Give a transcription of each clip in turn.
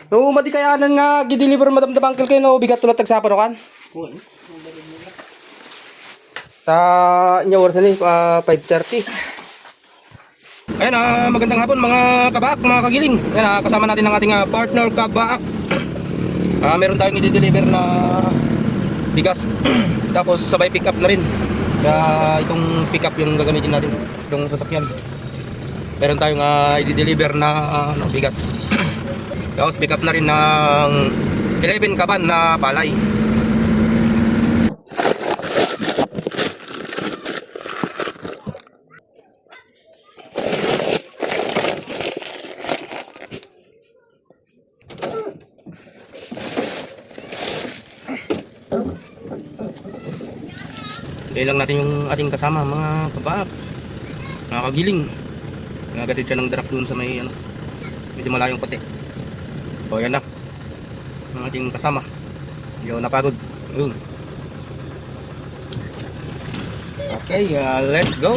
No, madi kayanan nga gi-deliver madam da bangkel kayo no bigat tulad tagsapan kan. Sa inyo oras ni 5:30. Ayan, magandang hapon mga kabaak, mga kagiling. Ayan, kasama natin ang ating partner kabaak. Meron tayong i-deliver na bigas. Tapos sabay pick up na rin. Kaya itong pick up yung gagamitin natin, itong sasakyan. Meron tayong i-deliver na bigas. Tapos pick up na rin ng 11 kaban na palay. Kaya lang natin yung ating kasama mga kabaak, mga kagiling. Nagatid siya ng truck dun sa may medyo malayong kote. So yan na ang ating kasama. Medyo napagod. Okay, let's go.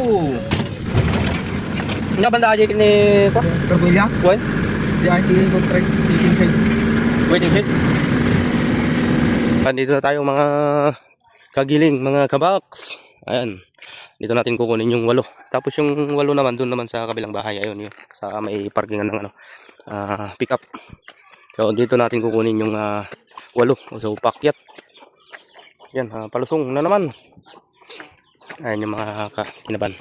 Nga banda aja ni ko? Terbulia? Wan? GIT Contracts Waiting Shed. Waiting shed. Dito na tayo mga kagiling, mga kabaks. Ayan. Dito natin kukunin yung 8. Tapos yung 8 naman doon naman sa kabilang bahay. Ayun yun. Sa may parkingan ng pick up. So dito natin kukunin yung 8. So pakyat. Yan, palusong na naman. Ayan yung mga kinaban.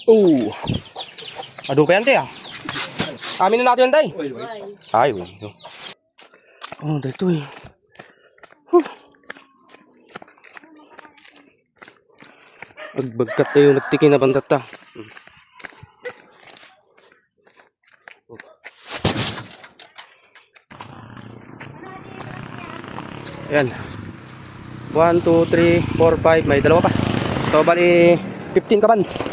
Oh. Ado pa yan tayo. Amin na natin yan tayo. Ay, oh, dito eh. Bagbagkat tayo nagtikin na bandata. Ayan. 1, 2, 3, 4, 5. May dalawa pa. So bali 15 kabans.